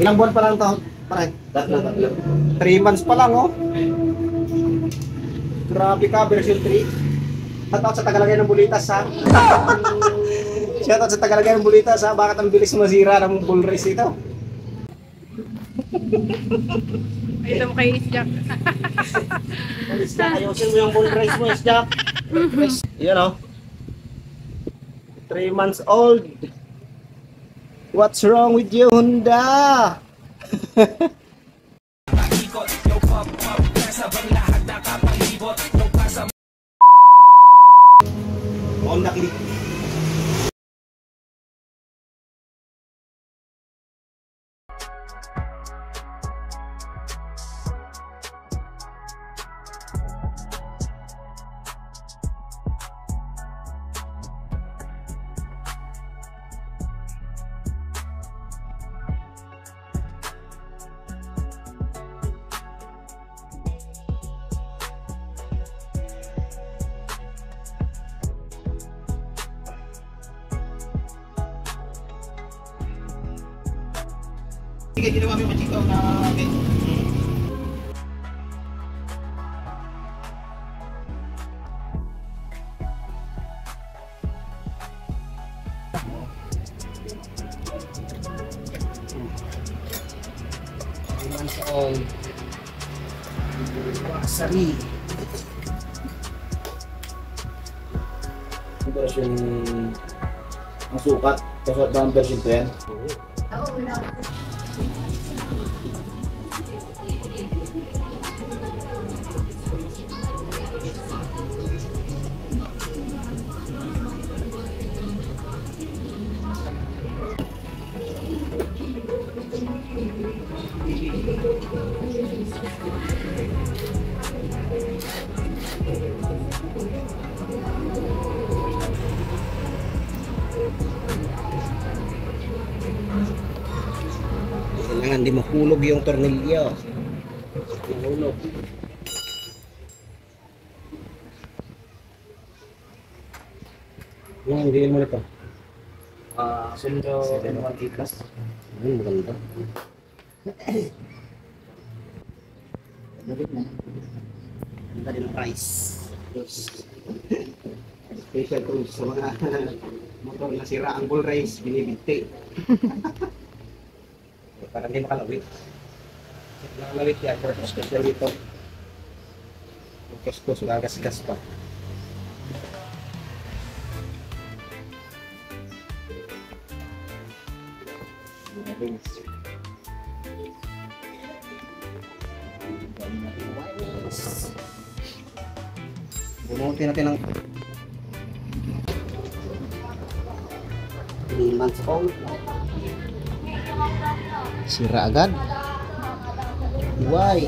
Ilang buwan pa lang to? Pare? Tatlo. 3 months pa lang, oh. Grabe ka, version 3. Shoutout sa tagalagay ng bulitas, ha? Shoutout sa tagalagay ng bulitas, ha? Bakit ang bilis masira ng bull race ito? Ayun mo kay Jack. Jack, ayusin mo yung bull race mo, Jack. Yan, oh. 3 months old. What's wrong with you, Honda? Honda Click. Sige, ginawa mo yung machikaw na months old. Wasari. Ito version ang sukat. Kasi ba ang version 10? Kailangan di mahulog yung tornilyo. Mahulog. Yung hindi mo nito. Sundo 718 plus. Ayun, maganda. Nabit na. Ganda din ang price. Special tools sa mga motor na sira ang bull race, binibigti. Para hindi makalawit. Makalawit yan, pero special ito. Kuskus, gagas-gas pa. Bunutin natin ng 3 months old. Sira agad. Why?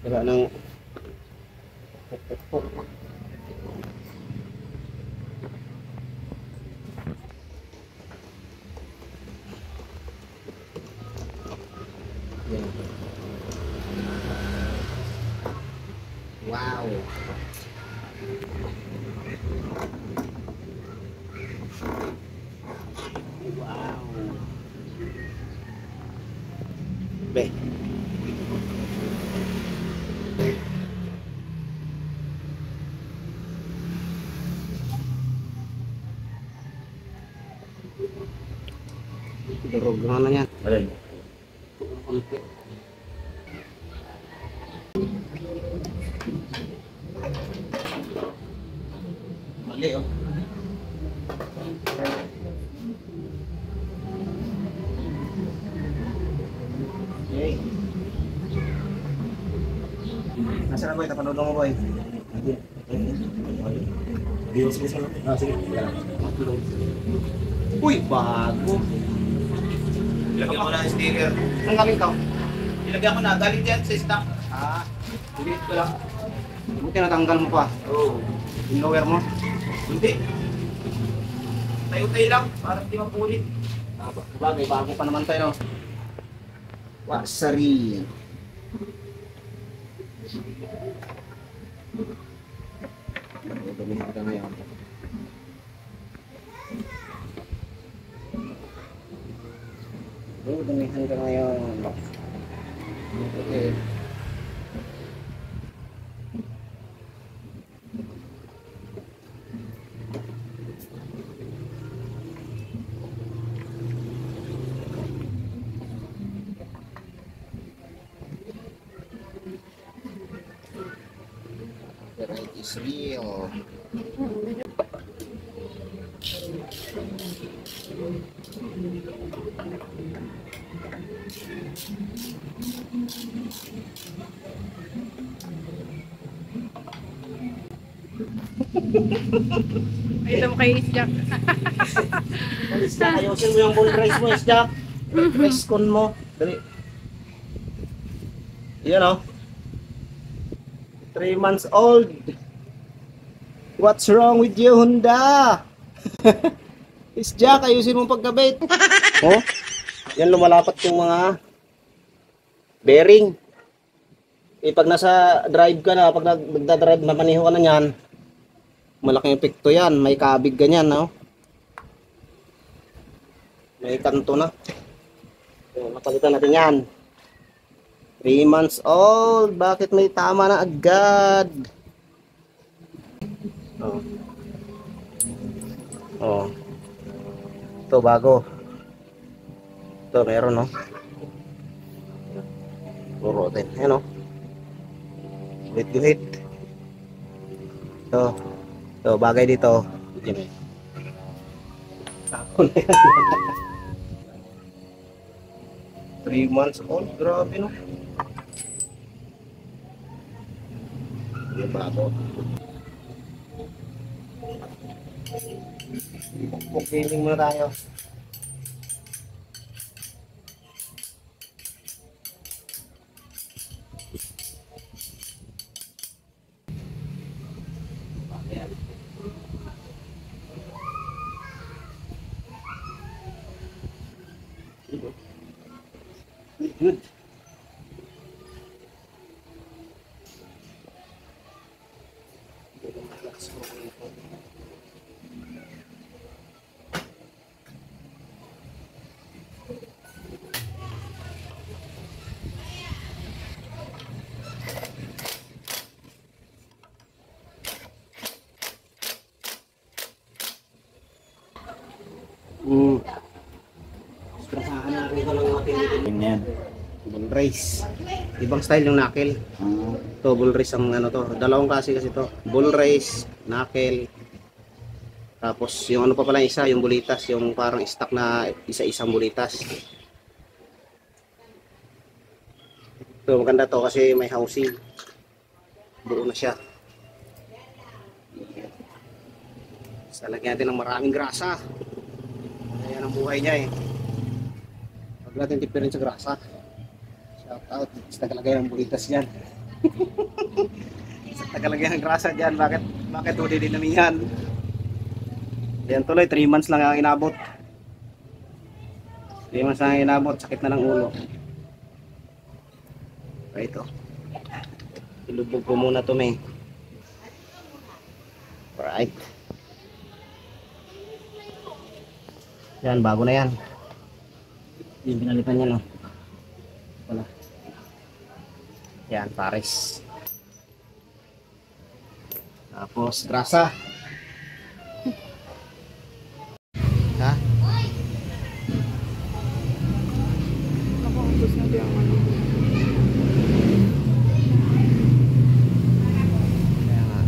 Wala nang wow. Wow. Be. Durog na yan. Alin? Konti. Mali, oh. Okay. Nasaan na, boy? Tapanood mo, boy. Sige. Sige. Uy, bago. Ilagyan ko na ang sticker. Ang galing ka? Ilagyan ko na. Galing dyan sa stock. Ah, Delete ko lang. buti natanggal mo pa. Oo. Yung lower mo. Hindi. Tayo-tayo lang. Para hindi mapulit. Bagay, bago pa naman tayo. Wasari. Dumihan ka ngayon. Dumihan ka ngayon. Okay. The ride is real. Ay, alam mo kay Jack. Jack, ayusin mo yung bull race mo, Jack. Race con mo. Dali. Yan o. 3 months old. What's wrong with you, Honda? Jack, ayusin mo pagkabit. Oh, yan lumalapat yung mga bearing. Eh, pag nasa drive ka na, pag nagda-drive, mamaniho ka na yan, malaking epekto yan. May kabig ganyan, no? May kanto na. So, napalitan natin yan. 3 months old. Bakit may tama na agad? Oh. Oh. Ito bago. Ito meron, no? Puro din. Ayan, no? Guhit-guhit. Ito. Ito, bagay dito. Yan. Tako na yan. 3 months old. Grabe, no? Yung bago. Pukpuking muna tayo. Good. Trasahan natin ito ng ating Yan. bull race. Ibang style yung knuckle. Ito bull race ang ano to. Dalawang klase kasi to. Bull race, knuckle. Tapos yung ano pa pala isa, yung bulitas, yung parang stock na isa-isang bulitas. Ito maganda to kasi may housing. Buo na siya. Lagyan natin ng maraming grasa. Ayan ang buhay niya eh. Huwag natin tipirin sa grasa. Shout out sa tagalagay ng bulitas yan. Sa tagalagay ng grasa dyan. Bakit huli din namin yan? Yan tuloy, 3 months lang ang inabot. 3 months lang ang inabot. Sakit na ng ulo. Okay, ito. Ilubog ko muna ito, may. Alright. Yan, bago na yan. Yung pinalitan niya, no? Wala. Yan, pares. Tapos, grasa. Ha? Ako, gusto natin yung ano. Kaya nga,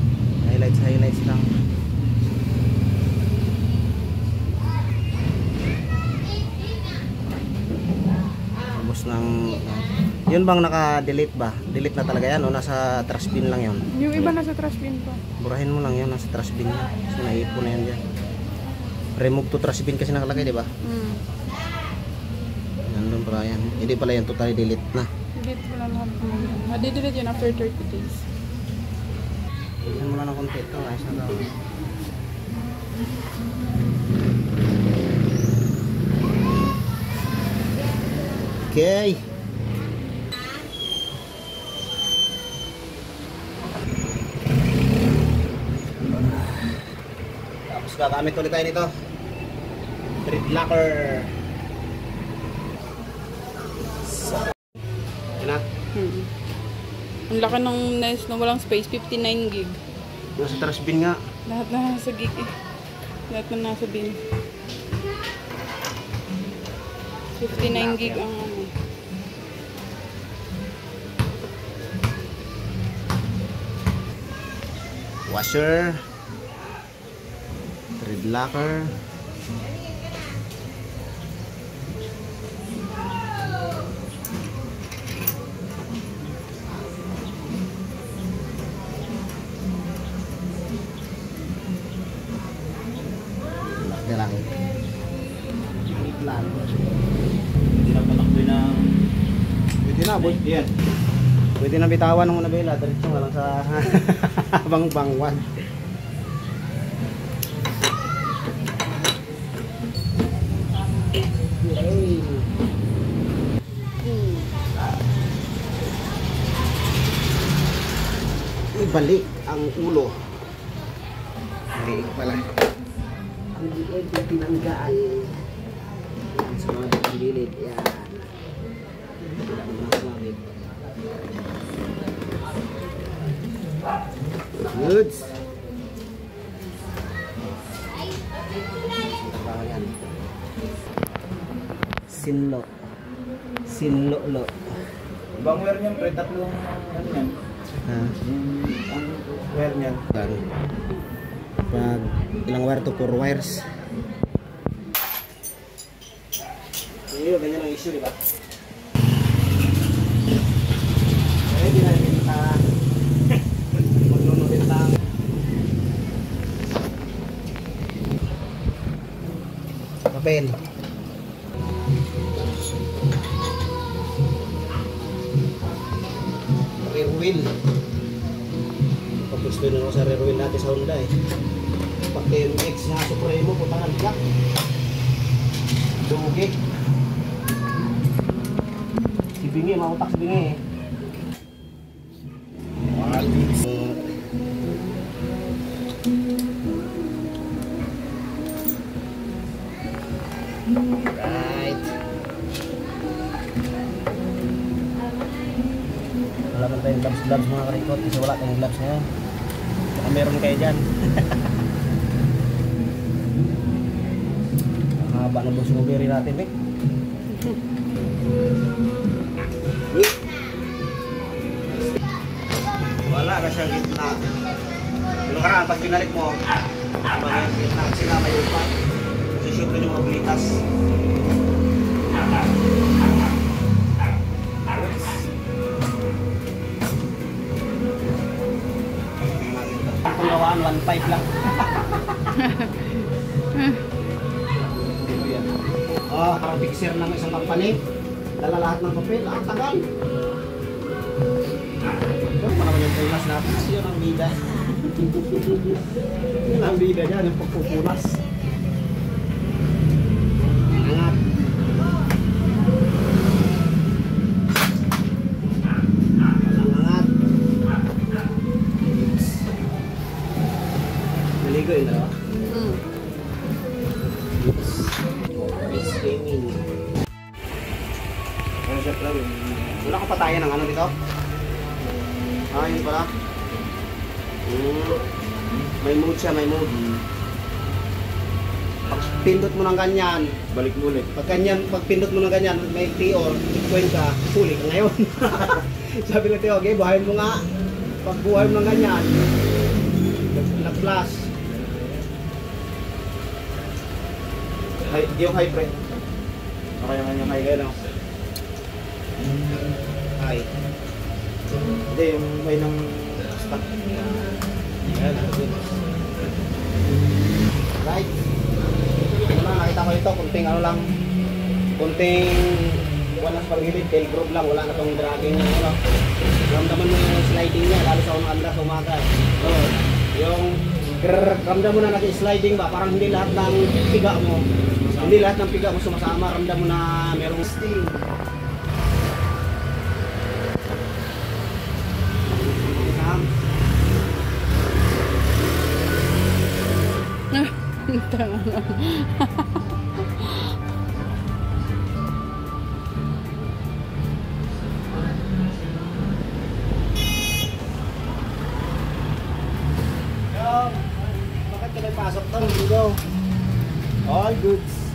highlights lang. Tapos ng yun bang naka-delete ba? Delete na talaga yan o nasa trash bin lang yun? Yung iba nasa trash bin pa. Burahin mo lang yun, nasa trash bin yan. Kasi naipon na yan dyan. Remove to trash bin kasi nakalagay, di ba? Nandun pala yan. Hindi pala yan totally delete na. Delete mo lang lahat. Madi-delete yun after 30 days. Tignan mo lang ng konti ito. Ayos na daw. Okay. gagamit ulit tayo nito. Thread locker. Yan na. Ang laki ng nest na walang space, 59 gig. Nasa trash bin nga. Lahat na nasa gig eh. Lahat na nasa bin. 59 gig ang ano. Washer. Thread locker. Laki lang. Plan. Hindi na patakbo na. Pwede na, boy. Yan. Pwede na bitawan ng nabela. Diretso nga lang sa habang bangwan. Hey. Ibalik ang ulo. Hindi pala. Ang liig ng pinanggaan. Sumunod ang gilid. Yan. Wala naman sumabit. Goods. Yan. Sinlo. Sinlo-lo. Ibang wear niyan, pre, tatlong ano yan. Ha? Ang wear niyan. Yan. Pag ilang wire to 4 wires. Ganyan ang issue, di ba? Hindi na kita maglunubin lang. Papel. Rear wheel. Papusto na ako sa rear wheel natin sa Honda eh. Pag TMX na Supremo, putangan ka. Dugi. Si Bingi, mautak si Bingi eh. Right. Wala man tayong gloves mga karikot kasi wala tayong gloves ngayon. Baka meron kayo dyan. Haba na buso mabiri natin eh. Wala ka siyang gitna. Pero karaan pag pinalik mo, pag gitna sinama yung pa. Kasi shoot rin yung mga bulitas. Itong gawaan, 1.5 lang. Parang fixer ng isang company. Dala lahat ng papel. Ang tagal. Ito pa naman yung punas natin. Kasi yun ang bida. Yun ang bida niya. Yung pagpupunas. Angat. Angat. Naligo yun dalawa. Gaming. Ano siya pala? Wala kang patayan ng ano dito? Ah, yun pala. May mode siya, may mode. Pag pindot mo ng ganyan, Balik mo ulit. pag pindot mo ng ganyan, may TO, bitcoin ka, huli ka ngayon. Sabi ng TO, okay, buhayin mo nga. Pag buhay mo ng ganyan, nag-flash. Yung high, pre. Okay naman yung high kayo. Ay. Hindi, yung high ng stock. Ayan, good. Right. Wala, nakita ko ito, kunting ano lang. Kunting walang pagilid, tail group lang, wala na tong dragging na ano. Ramdaman mo yung sliding niya, lalo sa unang andra sa umaga. Oh, yung ramdam mo na nag-sliding ba, parang hindi lahat ng piga mo. Hindi lahat ng piga mo sumasama, ramdam mo na merong sting. Bakit ka nagpasok doon? Dito. All goods.